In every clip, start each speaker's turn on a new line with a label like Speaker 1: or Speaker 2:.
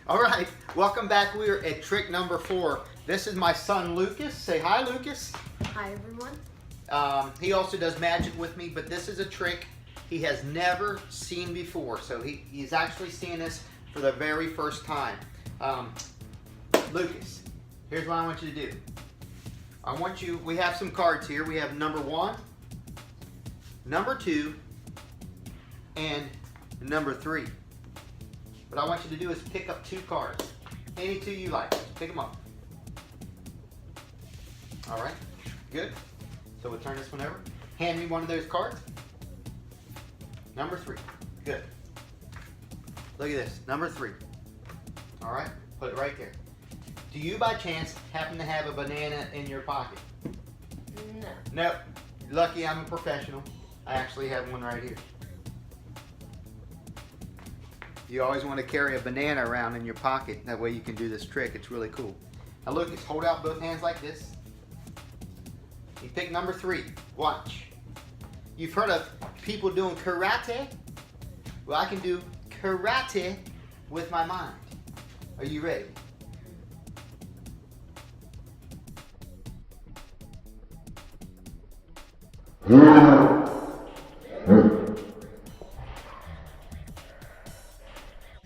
Speaker 1: All right, welcome back. We are at trick number 4. This is my son Lucas. Say hi, Lucas.
Speaker 2: Hi, everyone.
Speaker 1: He also does magic with me, but this is a trick he has never seen before. So he's actually seeing this for the very first time. Lucas, here's what I want you to do. We have some cards here. We have number 1, number 2, and number 3. What I want you to do is pick up 2 cards. Any 2 you like. Pick them up. All right, good. So we'll turn this one over. Hand me one of those cards. Number 3. Good. Look at this. Number 3. All right, put it right there. Do you by chance happen to have a banana in your pocket?
Speaker 2: No.
Speaker 1: Nope. Lucky I'm a professional. I actually have one right here. You always want to carry a banana around in your pocket. That way you can do this trick. It's really cool. Now Lucas, hold out both hands like this. You pick number 3. Watch. You've heard of people doing karate? Well, I can do karate with my mind. Are you ready?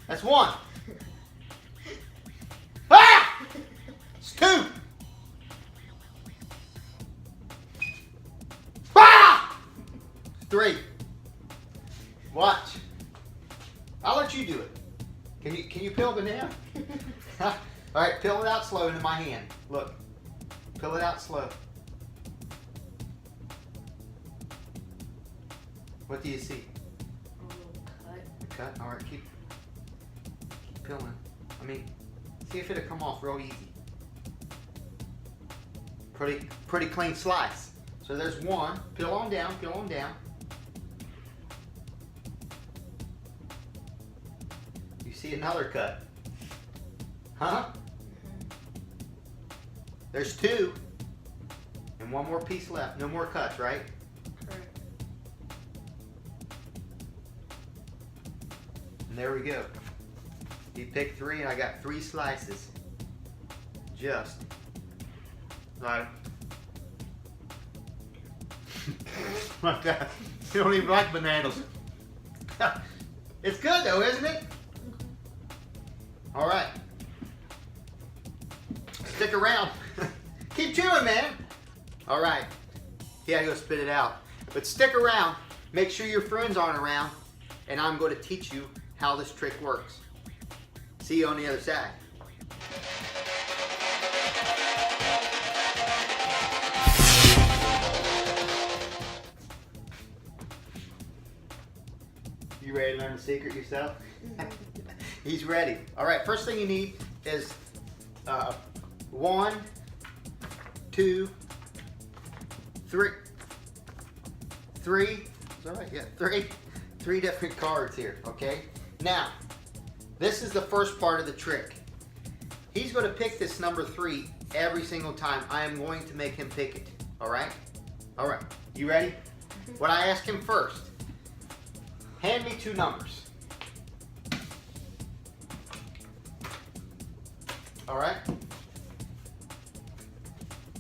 Speaker 1: That's 1. Ah! It's 2. Ah! 3. Watch. I'll let you do it. Can you peel a banana? All right, peel it out slow into my hand. Look. Peel it out slow. What do you see?
Speaker 2: A little cut.
Speaker 1: A cut? All right, keep peeling. See if it'll come off real easy. Pretty clean slice. So there's 1. Peel on down, peel on down. You see another cut. Huh? There's 2. And 1 more piece left. No more cuts, right?
Speaker 2: Correct.
Speaker 1: And there we go. He picked 3 and I got 3 slices. Just like like that. You don't even like bananas. It's good though, isn't it? All right. Stick around. Keep chewing, man. All right. He had to go spit it out. But stick around. Make sure your friends aren't around. And I'm going to teach you how this trick works. See you on the other side. You ready to learn the secret yourself? He's ready. All right, first thing you need is 1, 2, 3. 3. Is that right? Yeah, 3 different cards here, okay? Now, this is the first part of the trick. He's going to pick this number 3 every single time. I am going to make him pick it. All right? All right. You ready? What I ask him first, hand me 2 numbers. All right?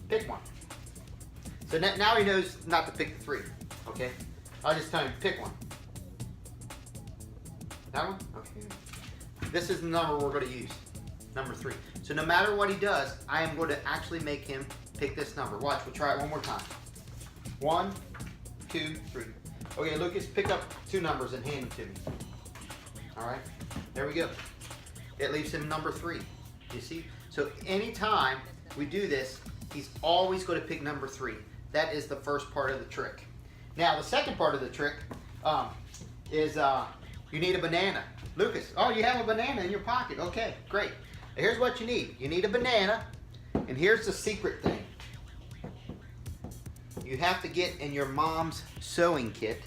Speaker 1: Pick one. So now he knows not to pick the 3. Okay? I'll just tell him pick one. That one? Okay. This is the number we're going to use. Number 3. So no matter what he does, I am going to actually make him pick this number. Watch, we'll try it one more time. 1, 2, 3. Okay, Lucas, pick up 2 numbers and hand them to me. Alright, there we go. It leaves him number 3. You see? So anytime we do this, he's always going to pick number 3. That is the first part of the trick. Now, the second part of the trick is you need a banana. Lucas, oh, you have a banana in your pocket. Okay, great. Here's what you need. You need a banana, and here's the secret thing. You have to get in your mom's sewing kit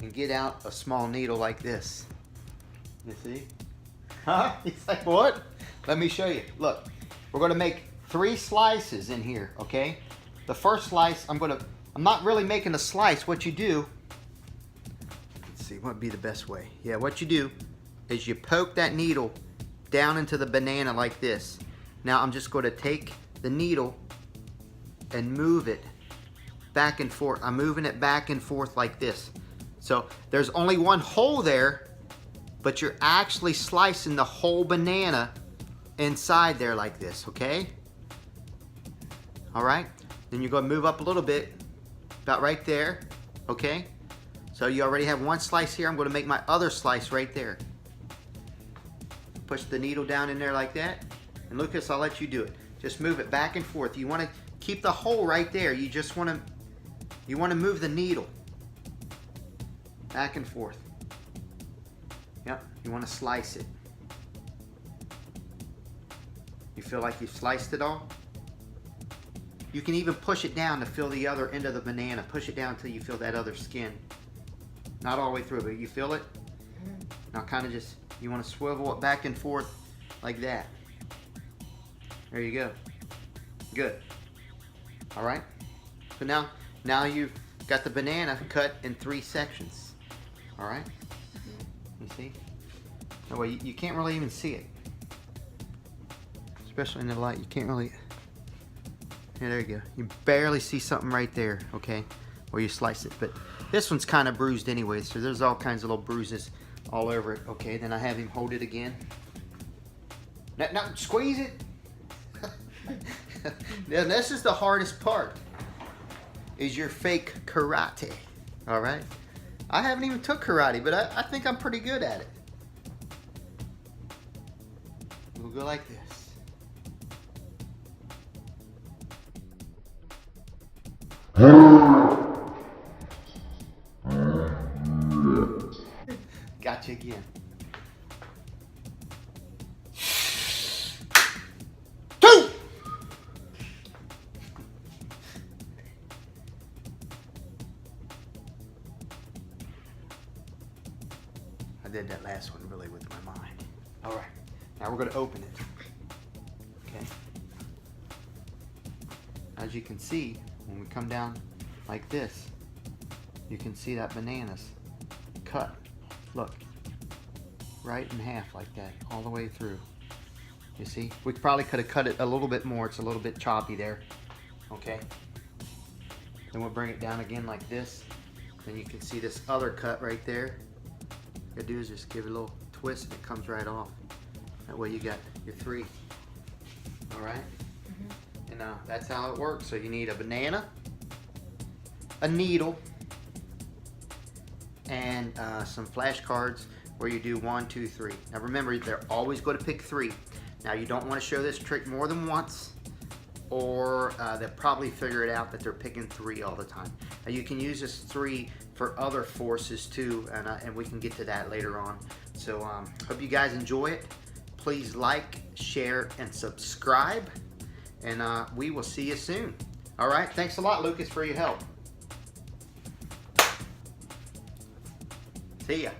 Speaker 1: and get out a small needle like this. You see? Huh? He's like, what? Let me show you. Look, we're going to make 3 slices in here, okay? The first slice, I'm not really making a slice. What you do, let's see, what would be the best way? Yeah, what you do is you poke that needle down into the banana like this. Now I'm just going to take the needle and move it back and forth. I'm moving it back and forth like this. So there's only one hole there, but you're actually slicing the whole banana inside there like this, okay? All right, then you're going to move up a little bit, about right there, okay? So you already have one slice here. I'm going to make my other slice right there. Push the needle down in there like that. And Lucas, I'll let you do it. Just move it back and forth. You want to keep the hole right there. You just want to move the needle back and forth. Yep, you want to slice it. You feel like you've sliced it all? You can even push it down to feel the other end of the banana. Push it down until you feel that other skin. Not all the way through, but you feel it? Now kind of just, you want to swivel it back and forth like that. There you go. Good. All right. So now you've got the banana cut in 3 sections. All right. You see? No way, you can't really even see it. Especially in the light, you can't really. Yeah, there you go. You barely see something right there, okay, where you slice it. But this one's kind of bruised anyway, so there's all kinds of little bruises all over it. Okay, then I have him hold it again. Now squeeze it. Now this is the hardest part, is your fake karate. All right, I haven't even took karate, but I think I'm pretty good at it. We'll go like this. Gotcha again. 2. I did that last one really with my mind. All right, now we're going to open it. Okay. As you can see, when we come down like this, you can see that banana's cut. Look, right in half like that, all the way through. You see? We probably could have cut it a little bit more. It's a little bit choppy there. Okay. Then we'll bring it down again like this. Then you can see this other cut right there. All you gotta do is just give it a little twist and it comes right off. That way you got your 3. All right? And that's how it works. So you need a banana, a needle, and some flashcards where you do 1, 2, 3. Now remember, they're always going to pick 3. Now you don't want to show this trick more than once, or they'll probably figure it out that they're picking 3 all the time. Now you can use this 3 for other forces too, and we can get to that later on. So hope you guys enjoy it. Please like, share, and subscribe. And we will see you soon. All right, thanks a lot, Lucas, for your help. See ya.